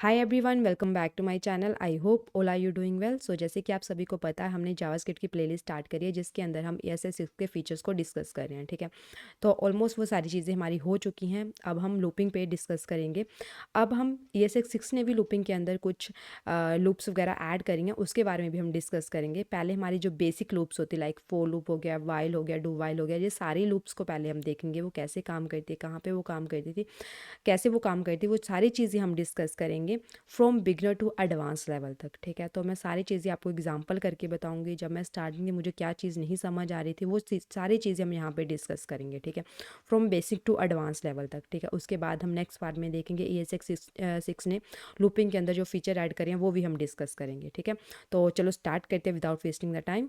Hi everyone, welcome back to my channel. I hope all are you doing well. So जैसे कि आप सभी को पता है, हमने जावास्क्रिप्ट की प्लेलिस्ट स्टार्ट करी है जिसके अंदर हम ES6 के फीचर्स को डिस्कस कर रहे हैं। ठीक है, तो ऑलमोस्ट वो सारी चीज़ें हमारी हो चुकी हैं। अब हम लूपिंग पे डिस्कस करेंगे। अब हम ES6 ने भी लूपिंग के अंदर कुछ लूप्स वगैरह ऐड करेंगे, उसके बारे में भी हम डिस्कस करेंगे। पहले हमारी जो बेसिक लूप्स होती है लाइक फॉर लूप हो गया, वाइल हो गया, डू वाइल हो गया, ये सारी लूप्स को पहले हम देखेंगे वो कैसे काम करती है, कहाँ पे वो काम करती थी, कैसे वो काम करती है, वो सारी चीज़ें हम डिस्कस करेंगे from beginner to advance level तक। ठीक है, तो मैं सारी चीज़ें आपको एग्जांपल करके बताऊंगी। जब मैं स्टार्टिंग में मुझे क्या चीज़ नहीं समझ आ रही थी, वो सारी चीज़ें हम यहाँ पे डिस्कस करेंगे। ठीक है, from basic to advance level तक। ठीक है, उसके बाद हम नेक्स्ट पार्ट में देखेंगे ES6 ने लूपिंग के अंदर जो फीचर ऐड करे हैं वो भी हम डिस्कस करेंगे। ठीक है, तो चलो स्टार्ट करते हैं विदाउट वेस्टिंग द टाइम।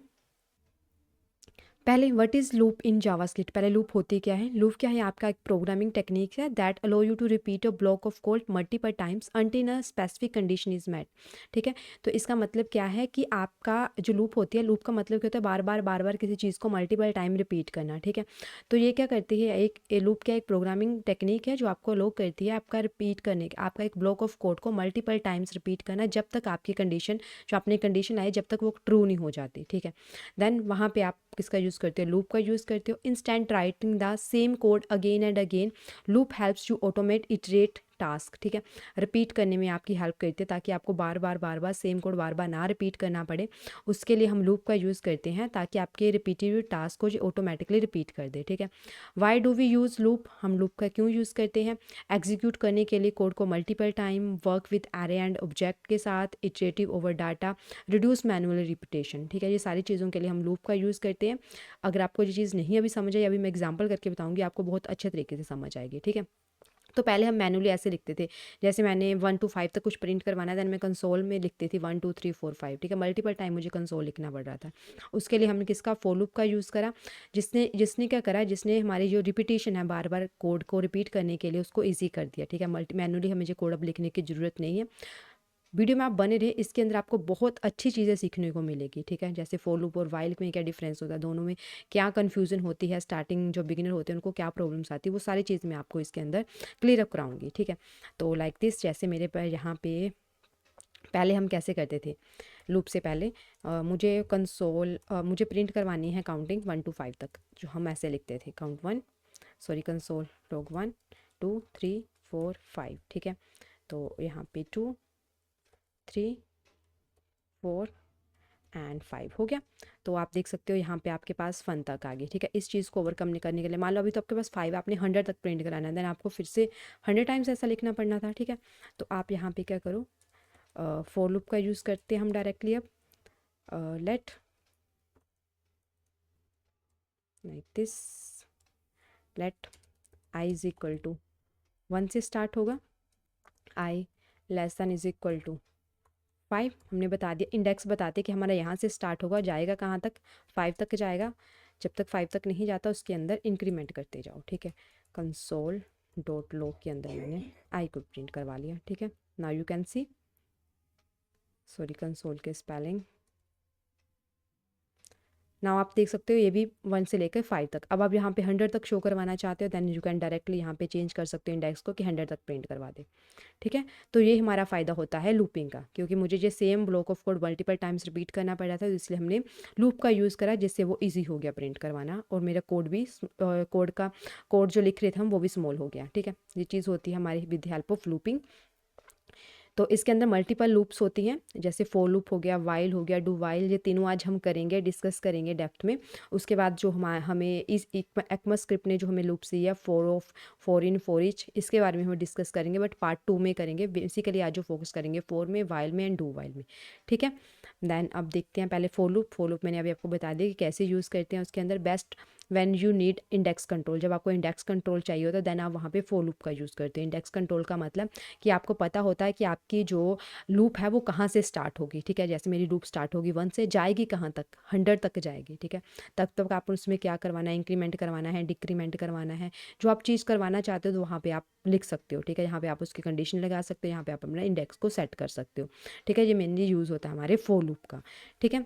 पहले what is loop in JavaScript. पहले लूप होती क्या है? लूप क्या है? आपका एक प्रोग्रामिंग टेक्निक है that allow you to repeat a block of code multiple times until a specific condition is met. ठीक है, तो इसका मतलब क्या है कि आपका जो लूप होती है, लूप का मतलब क्या होता है? बार बार किसी चीज़ को मल्टीपल टाइम रिपीट करना। ठीक है, तो ये क्या करती है, एक लूप क्या एक प्रोग्रामिंग टेक्निक है जो आपको अलो करती है आपका रिपीट करने का, आपका एक ब्लॉक ऑफ कोड को मल्टीपल टाइम्स रिपीट करना जब तक आपकी कंडीशन, जो आपने कंडीशन आई, जब तक वो ट्रू नहीं हो जाती। ठीक है, देन वहाँ पे आप किसका यूज़ करते हो? लूप का यूज़ करते हो। Instant writing the same code again and again. Loop helps you automate iterate task. ठीक है, रिपीट करने में आपकी हेल्प करती है ताकि आपको बार बार सेम कोड बार बार ना रिपीट करना पड़े। उसके लिए हम लूप का यूज़ करते हैं ताकि आपके रिपीटेड टास्क को जो ऑटोमेटिकली रिपीट कर दे। ठीक है, why do we use loop? हम लूप का क्यों यूज़ करते हैं? एग्जीक्यूट करने के लिए कोड को multiple time, work with array and object के साथ, iterative over data, reduce manual repetition. ठीक है, ये सारी चीज़ों के लिए हम लूप का यूज़ करते हैं। अगर आपको ये चीज़ नहीं अभी समझ आई, अभी मैं एग्जांपल करके बताऊंगी, आपको बहुत अच्छे तरीके से समझ आएगी। ठीक है, तो पहले हम मैनुअली ऐसे लिखते थे, जैसे मैंने 1 to 5 तक कुछ प्रिंट करवाना है, देन मैं कंसोल में लिखती थी 1 2 3 4 5। ठीक है, मल्टीपल टाइम मुझे कंसोल लिखना पड़ रहा था। उसके लिए हमने किसका? फॉर लूप का यूज़ करा, जिसने जिसने क्या करा, जिसने हमारी जो रिपीटेशन है बार बार कोड को रिपीट करने के लिए, उसको ईजी कर दिया। ठीक है, मैनुअली हमें जो कोड अब लिखने की ज़रूरत नहीं है। वीडियो में आप बने रहे, इसके अंदर आपको बहुत अच्छी चीज़ें सीखने को मिलेगी। ठीक है, जैसे फॉर लूप और वाइल में क्या डिफरेंस होता है, दोनों में क्या कन्फ्यूज़न होती है, स्टार्टिंग जो बिगिनर होते हैं उनको क्या प्रॉब्लम्स आती है, वो सारी चीज़ मैं आपको इसके अंदर क्लियर अप कराऊंगी। ठीक है, तो लाइक दिस, जैसे मेरे पर यहाँ पे पहले हम कैसे करते थे, लूप से पहले मुझे प्रिंट करवानी है काउंटिंग 1 to 5 तक, जो हम ऐसे लिखते थे, कंसोल लॉग 1 2 3 4 5। ठीक है, तो यहाँ पे 2 3 4 एंड 5 हो गया। तो आप देख सकते हो यहाँ पे आपके पास 1 तक आ गई। ठीक है, इस चीज़ को ओवरकम करने के लिए, मान लो अभी तो आपके पास 5, आपने 100 तक प्रिंट कराना है, देन आपको फिर से 100 टाइम्स ऐसा लिखना पड़ना था। ठीक है, तो आप यहाँ पे क्या करो, फॉर लूप का यूज़ करते हैं हम डायरेक्टली। अब let like this, let i is equal to 1 से स्टार्ट होगा, i less than is equal to 5। हमने बता दिया, इंडेक्स बताते कि हमारा यहाँ से स्टार्ट होगा, जाएगा कहाँ तक? 5 तक जाएगा। जब तक 5 तक नहीं जाता उसके अंदर इंक्रीमेंट करते जाओ। ठीक है, कंसोल डॉट लॉग के अंदर मैंने आई को प्रिंट करवा लिया। ठीक है, now you can C, sorry console के स्पेलिंग, नाउ आप देख सकते हो ये भी 1 से लेकर 5 तक। अब आप यहाँ पे 100 तक शो करवाना चाहते हो, देन यू कैन डायरेक्टली यहाँ पे चेंज कर सकते हो इंडेक्स को कि 100 तक प्रिंट करवा दे। ठीक है, तो ये हमारा फ़ायदा होता है लूपिंग का, क्योंकि मुझे ये same block of code multiple times repeat करना पड़ रहा था, तो इसलिए हमने लूप का यूज़ करा, जिससे वो ईजी हो गया प्रिंट करवाना, और मेरा कोड जो लिख रहे थे हम वो भी स्मॉल हो गया। ठीक है, ये चीज़ होती है हमारी विद हेल्प ऑफ लूपिंग। तो इसके अंदर मल्टीपल लूप्स होती हैं, जैसे फॉर लूप हो गया, वाइल हो गया, डू वाइल, ये तीनों आज हम करेंगे, डिस्कस करेंगे डेप्थ में। उसके बाद जो हमें इस ECMAScript स्क्रिप्ट ने जो हमें लूप्स दी है, फॉर इन फॉर ईच, इसके बारे में हम डिस्कस करेंगे, बट पार्ट 2 में करेंगे। बेसिकली आज जो फोकस करेंगे फॉर में, वाइल में एंड डू वाइल में। ठीक है, देन अब देखते हैं पहले फॉर लूप मैंने अभी आपको बता दिया कि कैसे यूज़ करते हैं। उसके अंदर best when you need index control, जब आपको इंडेक्स कंट्रोल चाहिए होता है, देन आप वहाँ पे फॉर लूप का यूज़ करते हैं। इंडेक्स कंट्रोल का मतलब कि आपको पता होता है कि आपकी जो लूप है वो कहाँ से स्टार्ट होगी। ठीक है, जैसे मेरी लूप स्टार्ट होगी 1 से, जाएगी कहाँ तक? 100 तक जाएगी। ठीक है, तब तक आप उसमें क्या करवाना है, इंक्रीमेंट करवाना है, डिक्रीमेंट करवाना है, जो आप चीज़ करवाना चाहते हो तो वहाँ पे आप लिख सकते हो। ठीक है, यहाँ पे आप उसकी कंडीशन लगा सकते हो, यहाँ पे आप अपना इंडेक्स को सेट कर सकते हो। ठीक है, ये मेनली यूज़ होता है हमारे फॉर लूप का। ठीक है,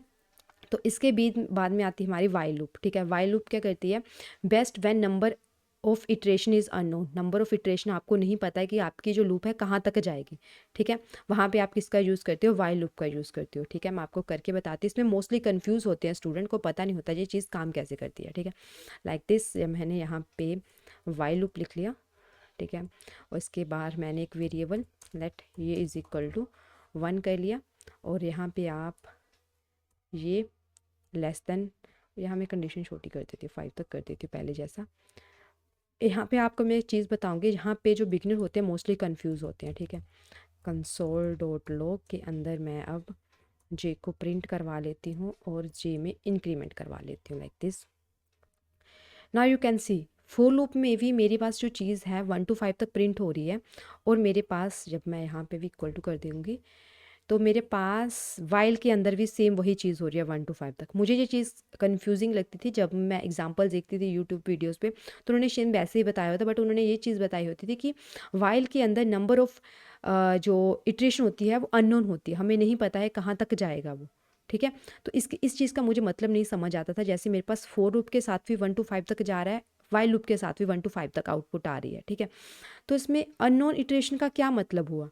तो इसके बीच बाद में आती है हमारी वाइल लूप। ठीक है, वाइल लूप क्या करती है, best when number of iteration is unknown, number of iteration आपको नहीं पता है कि आपकी जो लूप है कहाँ तक जाएगी, ठीक है। वहाँ पे आप किसका यूज़ करते हो, वाइल लूप का यूज़ करते हो, ठीक है। मैं आपको करके बताती हूँ, इसमें मोस्टली कंफ्यूज होते हैं, स्टूडेंट को पता नहीं होता ये चीज़ काम कैसे करती है, ठीक है। लाइक दिस मैंने यहाँ पे वाइल लूप लिख लिया, ठीक है। और इसके बाद मैंने एक वेरिएबल लेट ये इज़ इक्वल टू 1 कर लिया, और यहाँ पे आप ये लेस देन, यहाँ मैं कंडीशन छोटी कर देती हूँ, 5 तक कर देती हूँ पहले जैसा। यहाँ पे आपको मैं एक चीज़ बताऊँगी, यहाँ पे जो बिगनर होते हैं मोस्टली कंफ्यूज होते हैं, ठीक है। कंसोल डॉट लॉग के अंदर मैं अब जे को प्रिंट करवा लेती हूँ और जे में इंक्रीमेंट करवा लेती हूँ like this. Now you can C for loop में भी मेरे पास जो चीज़ है 1 to 5 तक प्रिंट हो रही है, और मेरे पास जब मैं यहाँ पे भी इक्वल टू कर दूँगी तो मेरे पास वाइल के अंदर भी सेम वही चीज़ हो रही है 1 to 5 तक। मुझे ये चीज़ कंफ्यूजिंग लगती थी जब मैं एग्जांपल देखती थी यूट्यूब वीडियोस पे, तो उन्होंने सेम वैसे ही बताया होता, बट उन्होंने ये चीज़ बताई होती थी कि वाइल के अंदर नंबर ऑफ़ जो इटरेशन होती है वो अननोन होती है, हमें नहीं पता है कहाँ तक जाएगा वो, ठीक है। तो इस चीज़ का मुझे मतलब नहीं समझ आता था। जैसे मेरे पास फोर लूप के साथ भी 1 to 5 तक जा रहा है, वाइल लूप के साथ भी 1 to 5 तक आउटपुट आ रही है, ठीक है। तो इसमें अननोन इटरेशन का क्या मतलब हुआ,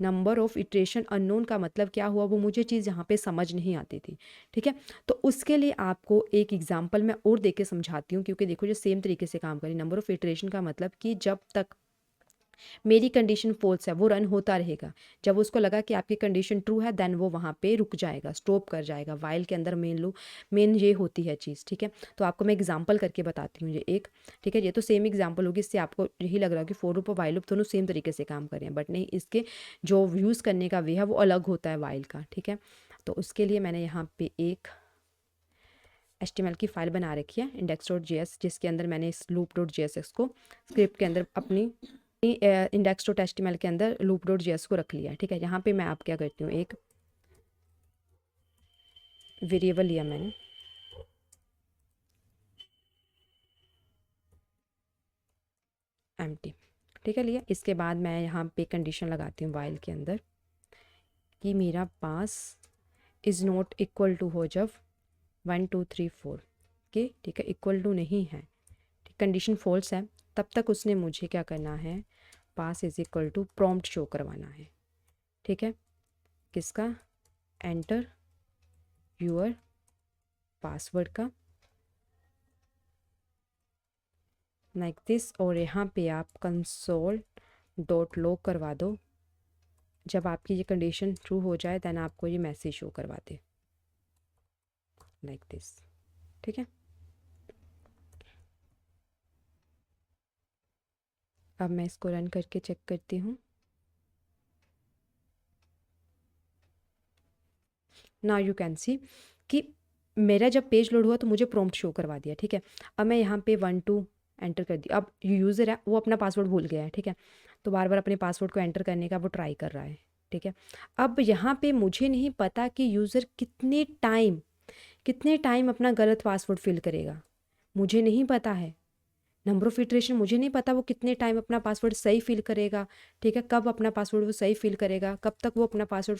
नंबर ऑफ इटरेशन अननोन का मतलब क्या हुआ, वो मुझे चीज़ यहाँ पे समझ नहीं आती थी, ठीक है। तो उसके लिए आपको एक एग्जांपल मैं और देके समझाती हूँ, क्योंकि देखो जो सेम तरीके से काम करें, नंबर ऑफ इटरेशन का मतलब कि जब तक मेरी कंडीशन फॉल्स है वो रन होता रहेगा, जब उसको लगा कि आपकी कंडीशन ट्रू है देन वो वहाँ पे रुक जाएगा, स्टॉप कर जाएगा। वाइल के अंदर मेन ये होती है चीज़, ठीक है। तो आपको मैं एग्जांपल करके बताती हूँ ये एक, ठीक है। ये तो सेम एग्जांपल होगी, इससे आपको यही लग रहा है कि फोर लूप और वाइल लूप दोनों सेम तरीके से काम कर रहे हैं, बट नहीं, इसके जो यूज़ करने का वे है वो अलग होता है वाइल का, ठीक है। तो उसके लिए मैंने यहाँ पे एक HTML की फ़ाइल बना रखी है index.js, जिसके अंदर मैंने इस loop.js को स्क्रिप्ट के अंदर अपनी index.html के अंदर loop.js को रख लिया है, ठीक है। यहाँ पे मैं आप क्या करती हूँ, एक वेरिएबल लिया मैंने, एम्प्टी, ठीक है, लिया। इसके बाद मैं यहाँ पे कंडीशन लगाती हूँ वाइल के अंदर कि मेरा पास इज़ नॉट इक्वल टू हो जब 1 2 3 4 के, ठीक है, इक्वल टू नहीं है, कंडीशन फॉल्स है, तब तक उसने मुझे क्या करना है, pass is equal to prompt show करवाना है, ठीक है। किसका, एंटर यूर पासवर्ड का, लाइक दिस। और यहाँ पे आप कंसोल डॉट लॉग करवा दो, जब आपकी ये कंडीशन ट्रू हो जाए देन आपको ये मैसेज शो करवा दे, लाइक दिस, ठीक है। अब मैं इसको रन करके चेक करती हूँ। नाउ यू कैन सी कि मेरा जब पेज लोड हुआ तो मुझे प्रॉम्प्ट शो करवा दिया, ठीक है। अब मैं यहाँ पे 1 2 एंटर कर दी, अब यूज़र है वो अपना पासवर्ड भूल गया है, ठीक है। तो बार बार अपने पासवर्ड को एंटर करने का वो ट्राई कर रहा है, ठीक है। अब यहाँ पे मुझे नहीं पता कि यूज़र कितने टाइम अपना गलत पासवर्ड फिल करेगा, मुझे नहीं पता है। नंबर ऑफ़ इटरेशन मुझे नहीं पता वो कितने टाइम अपना पासवर्ड सही फिल करेगा, ठीक है। कब अपना पासवर्ड वो सही फिल करेगा, कब तक वो अपना पासवर्ड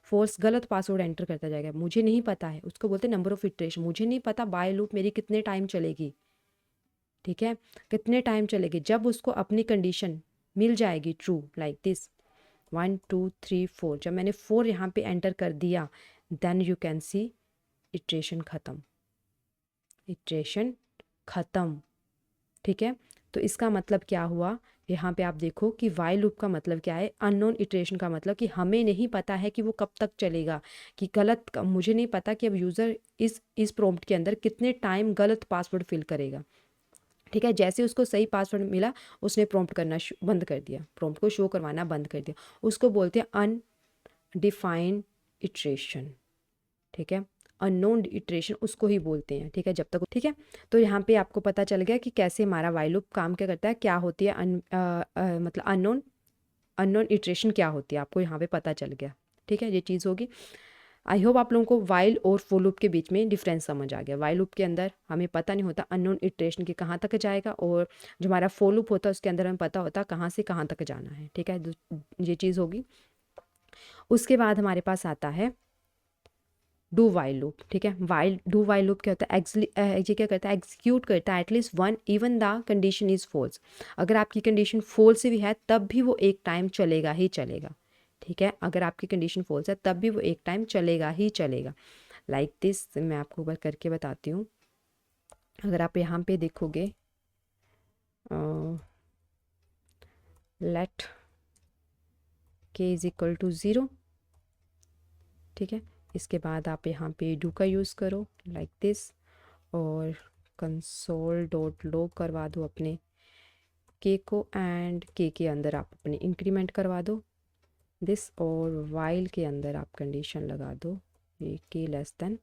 फॉल्स गलत पासवर्ड एंटर करता जाएगा, मुझे नहीं पता है। उसको बोलते हैं नंबर ऑफ़ इटरेशन। मुझे नहीं पता बाय लूप मेरी कितने टाइम चलेगी, ठीक है, कितने टाइम चलेगी। जब उसको अपनी कंडीशन मिल जाएगी ट्रू, लाइक दिस 1 2 3 4, जब मैंने 4 यहाँ पे एंटर कर दिया then you can see iteration ख़त्म, इटरेशन ख़त्म, ठीक है। तो इसका मतलब क्या हुआ, यहाँ पे आप देखो कि वाइल लूप का मतलब क्या है, अननोन इटरेशन का मतलब कि हमें नहीं पता है कि वो कब तक चलेगा, कि मुझे नहीं पता कि अब यूज़र इस प्रॉम्प्ट के अंदर कितने टाइम गलत पासवर्ड फिल करेगा, ठीक है। जैसे उसको सही पासवर्ड मिला उसने प्रॉम्प्ट करना बंद कर दिया, प्रॉम्प्ट को शो करवाना बंद कर दिया। उसको बोलते हैं अनडिफाइंड इटरेशन, ठीक है। अननोन इटरेशन उसको ही बोलते हैं, ठीक है, जब तक, ठीक है। तो यहाँ पे आपको पता चल गया कि कैसे हमारा वाइल लूप काम क्या करता है, क्या होती है मतलब अननोन इटरेशन क्या होती है, आपको यहाँ पे पता चल गया, ठीक है। ये चीज़ होगी। आई होप आप लोगों को वाइल और फॉर लूप के बीच में डिफरेंस समझ आ गया। वाइल लूप के अंदर हमें पता नहीं होता अननोन इटरेशन की कहाँ तक जाएगा, और जो हमारा फॉर लूप होता है उसके अंदर हमें पता होता कहाँ से कहाँ तक जाना है, ठीक है। ये चीज़ होगी। उसके बाद हमारे पास आता है डू वाइल लूप, ठीक है। डू वाइल लूप क्या होता है, ये क्या करता है, एग्जीक्यूट करता है at least one even the condition is false. अगर आपकी कंडीशन फॉल्स भी है तब भी वो एक टाइम चलेगा ही चलेगा, ठीक है। अगर आपकी कंडीशन फॉल्स है तब भी वो एक टाइम चलेगा ही चलेगा। लाइक दिस मैं आपको एक बार करके बताती हूँ। अगर आप यहाँ पे देखोगे लेट के इज इक्वल टू 0, ठीक है। इसके बाद आप यहाँ पे डू का यूज़ करो लाइक दिस, और कंसोल डॉट लॉग करवा दो अपने के को, एंड के अंदर आप अपने इंक्रीमेंट करवा दो दिस, और वाइल के अंदर आप कंडीशन लगा दो ये के लेस देन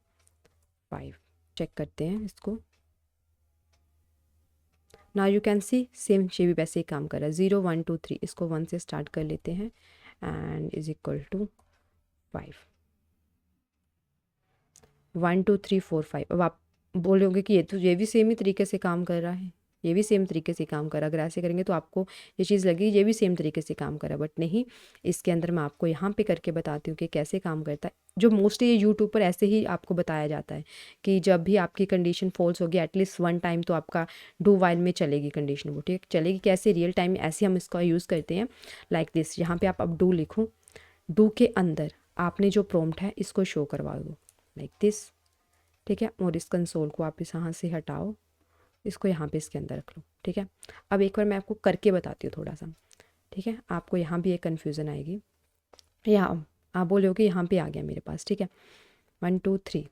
5। चेक करते हैं इसको। Now you can C same ये भी वैसे ही काम कर रहा है। 0 1 2 3 इसको 1 से स्टार्ट कर लेते हैं एंड इज इक्वल टू 5। 1 2 3 4 5। अब आप बोलोगे कि ये भी सेम ही तरीके से काम कर रहा है, ये भी सेम तरीके से काम कर रहा है। अगर ऐसे करेंगे तो आपको ये चीज़ लगी ये भी सेम तरीके से काम कर रहा है, बट नहीं। इसके अंदर मैं आपको यहाँ पे करके बताती हूँ कि कैसे काम करता है। जो मोस्टली ये यूट्यूब पर ऐसे ही आपको बताया जाता है कि जब भी आपकी कंडीशन फॉल्स होगी एटलीस्ट वन टाइम तो आपका डू वाइल में चलेगी कंडीशन, वो ठीक चलेगी। कैसे रियल टाइम में ऐसे हम इसका यूज़ करते हैं लाइक दिस। यहाँ पर आप अब डू लिखो, डू के अंदर आपने जो प्रॉम्प्ट है इसको शो करवा दो लाइक दिस, ठीक है। और इस कंसोल को आप इस यहाँ से हटाओ, इसको यहाँ पे इसके अंदर रख लो, ठीक है। अब एक बार मैं आपको करके बताती हूँ थोड़ा सा, ठीक है। आपको यहाँ भी एक कन्फ्यूज़न आएगी। यहाँ आप बोलोगे यहाँ पे आ गया मेरे पास, ठीक है। 1 2 3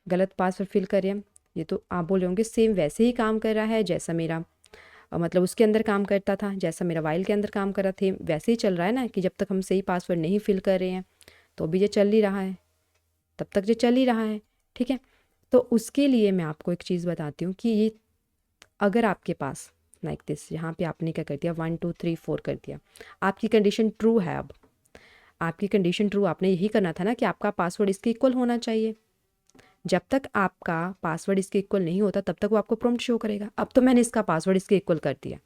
गलत पासवर्ड फिल करें हम, ये तो आप बोलोगे सेम वैसे ही काम कर रहा है जैसा मेरा मतलब उसके अंदर काम करता था, जैसा मेरा वाइल के अंदर काम कर रहा थे वैसे ही चल रहा है ना, कि जब तक हम सही पासवर्ड नहीं फिल कर रहे हैं तो भी ये चल ही रहा है, तब तक ये चल ही रहा है, ठीक है। तो उसके लिए मैं आपको एक चीज़ बताती हूँ कि ये अगर आपके पास लाइक दिस, यहाँ पे आपने क्या कर दिया 1 2 3 4 कर दिया, आपकी कंडीशन ट्रू है। अब आपकी कंडीशन ट्रू, आपने यही करना था ना कि आपका पासवर्ड इसके इक्वल होना चाहिए। जब तक आपका पासवर्ड इसके इक्वल नहीं होता तब तक वो आपको प्रॉम्प्ट शो करेगा। अब तो मैंने इसका पासवर्ड इसके इक्वल कर दिया,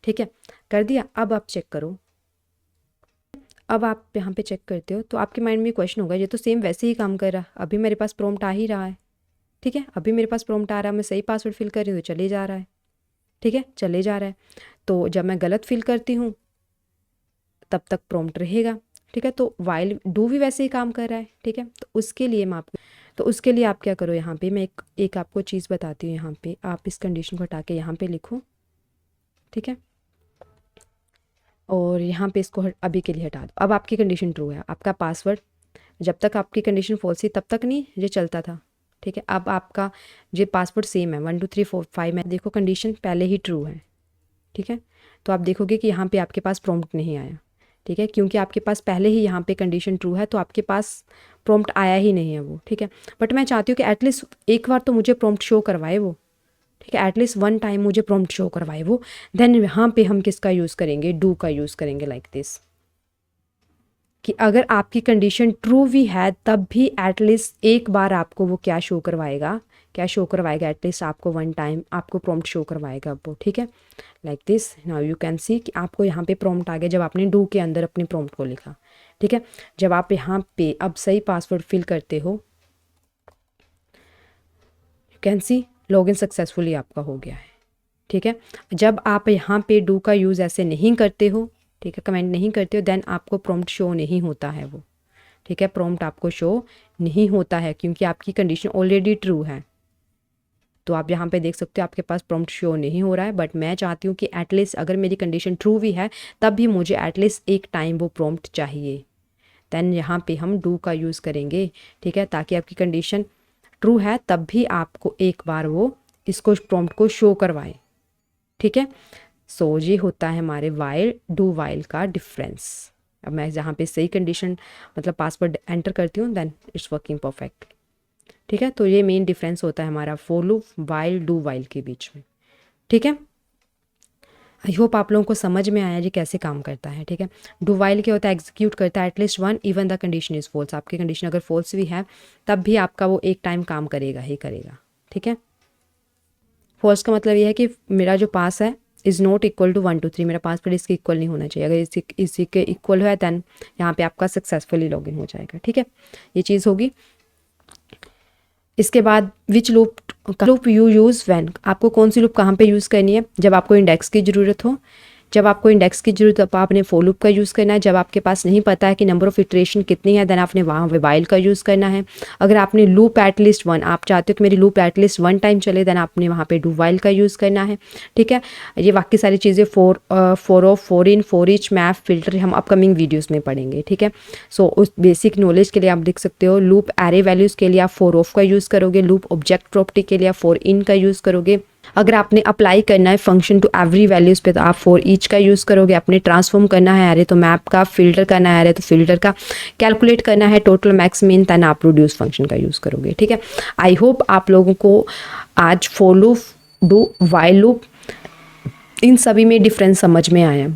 ठीक है, कर दिया। अब आप चेक करो, अब आप यहाँ पे चेक करते हो तो आपके माइंड में क्वेश्चन होगा ये तो सेम वैसे ही काम कर रहा है, अभी मेरे पास प्रॉम्प्ट आ ही रहा है, ठीक है। अभी मेरे पास प्रॉम्प्ट आ रहा है, मैं सही पासवर्ड फिल कर रही हूँ तो चले जा रहा है, ठीक है, चले जा रहा है। तो जब मैं गलत फिल करती हूँ तब तक प्रॉम्प्ट रहेगा, ठीक है। तो वाइल डू भी वैसे ही काम कर रहा है, ठीक है। तो उसके लिए मैं आपको, तो उसके लिए आप क्या करो, यहाँ पे मैं एक आपको चीज़ बताती हूँ। यहाँ पे आप इस कंडीशन को हटा के यहाँ पे लिखो, ठीक है, और यहाँ पे इसको अभी के लिए हटा दो। अब आपकी कंडीशन ट्रू है, आपका पासवर्ड जब तक आपकी कंडीशन फॉल्स थी तब तक नहीं ये चलता था, ठीक है। अब आपका ये पासवर्ड सेम है 1 2 3 4 5 में, देखो कंडीशन पहले ही ट्रू है, ठीक है। तो आप देखोगे कि यहाँ पे आपके पास प्रॉम्प्ट नहीं आया, ठीक है, क्योंकि आपके पास पहले ही यहाँ पे कंडीशन ट्रू है तो आपके पास प्रॉम्प्ट आया ही नहीं है वो, ठीक है। बट मैं चाहती हूँ कि एटलीस्ट एक बार तो मुझे प्रॉम्प्ट शो करवाए वो, ठीक है, एटलीस्ट वन टाइम मुझे प्रॉम्प्ट शो करवाए वो। देन यहाँ पे हम किसका यूज़ करेंगे, डू का यूज़ करेंगे लाइक दिस, कि अगर आपकी कंडीशन ट्रू भी है तब भी एटलीस्ट एक बार आपको वो क्या शो करवाएगा, क्या शो करवाएगा, एटलीस्ट आपको वन टाइम आपको प्रॉम्प्ट शो करवाएगा वो, ठीक है, like this. Now you can सी कि आपको यहाँ पे प्रॉम्प्ट आ गया जब आपने डू के अंदर अपने प्रॉम्प्ट को लिखा, ठीक है। जब आप यहाँ पे अब सही पासवर्ड फिल करते हो, you can see login successfully आपका हो गया है, ठीक है। जब आप यहाँ पे डू का यूज़ ऐसे नहीं करते हो, ठीक है, कमेंट नहीं करते हो, देन आपको प्रॉम्प्ट शो नहीं होता है वो, ठीक है, प्रॉम्प्ट आपको शो नहीं होता है क्योंकि आपकी कंडीशन ऑलरेडी ट्रू है। तो आप यहाँ पे देख सकते हो आपके पास प्रॉम्प्ट शो नहीं हो रहा है, बट मैं चाहती हूँ कि एटलीस्ट अगर मेरी कंडीशन ट्रू भी है तब भी मुझे एटलीस्ट एक टाइम वो प्रॉम्प्ट चाहिए। देन यहाँ पे हम डू का यूज़ करेंगे, ठीक है, ताकि आपकी कंडीशन ट्रू है तब भी आपको एक बार वो इसको प्रॉम्प्ट को शो करवाए, ठीक है। सो ये होता है हमारे वाइल डू वाइल का डिफरेंस। अब मैं जहाँ पे सही कंडीशन मतलब पासवर्ड एंटर करती हूँ देन इट्स वर्किंग परफेक्ट, ठीक है। तो ये मेन डिफरेंस होता है हमारा for loop while do while के बीच में, ठीक है। आई होप आप लोगों को समझ में आया ये कैसे काम करता है, ठीक है। डू वाइल क्या होता है, एग्जीक्यूट करता है at least one even the condition is false. आपकी कंडीशन अगर फॉल्स भी है तब भी आपका वो एक टाइम काम करेगा ही करेगा, ठीक है। फॉल्स का मतलब ये है कि मेरा जो पास है इज़ नॉट इक्वल टू 1 2 3, मेरा पासवर्ड इसके इक्वल नहीं होना चाहिए। अगर इसी के इक्वल है दैन यहाँ पे आपका सक्सेसफुली लॉगिन हो जाएगा, ठीक है, ये चीज़ होगी। इसके बाद विच लूप यू यूज़ व्हेन, आपको कौन सी लूप कहाँ पे यूज़ करनी है, जब आपको इंडेक्स की ज़रूरत हो। जब आपको इंडेक्स की जरूरत तब आपने फॉर लूप का यूज़ करना है। जब आपके पास नहीं पता है कि नंबर ऑफ इटरेशन कितनी है, देन आपने वहाँ वाइल का यूज़ करना है। अगर आपने लूप एटलीस्ट वन, आप चाहते हो कि मेरी लूप एटलीस्ट वन टाइम चले, देन आपने वहाँ पे डू वाइल का यूज़ करना है। ठीक है, ये बाकी सारी चीज़ें four of, four in, for each, map, filter हम अपकमिंग वीडियोज़ में पढ़ेंगे। ठीक है, सो उस बेसिक नॉलेज के लिए आप लिख सकते हो लूप एरे वैल्यूज़ के लिए आप फोर ऑफ का यूज़ करोगे, लूप ऑब्जेक्ट प्रॉपर्टी के लिए आप फोर इन का यूज़ करोगे। अगर आपने अप्लाई करना है फंक्शन टू एवरी वैल्यूज़ पे तो आप फॉर ईच का यूज़ करोगे। अपने ट्रांसफॉर्म करना है एरे तो मैप का, फिल्टर करना है एरे तो फिल्टर का, कैलकुलेट करना है टोटल मैक्स मीन तन आप प्रोड्यूस फंक्शन का यूज़ करोगे। ठीक है, आई होप आप लोगों को आज for loop, do, while loop, इन सभी में डिफरेंस समझ में आया,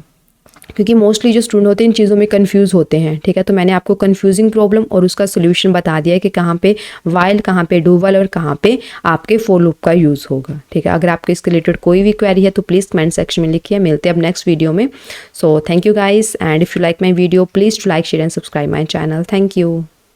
क्योंकि मोस्टली जो स्टूडेंट होते हैं इन चीज़ों में कंफ्यूज होते हैं। ठीक है, तो मैंने आपको कंफ्यूजिंग प्रॉब्लम और उसका सोल्यूशन बता दिया है कि कहाँ पे वाइल, कहाँ पे डू वाइल और कहाँ पे आपके फॉर लूप का यूज़ होगा। ठीक है, अगर आपके इसके रिलेटेड कोई भी क्वेरी है तो प्लीज़ कमेंट सेक्शन में लिखिए। मिलते हैं अब नेक्स्ट वीडियो में। So thank you guys, and if you like my video please to like, share and subscribe my channel. Thank you.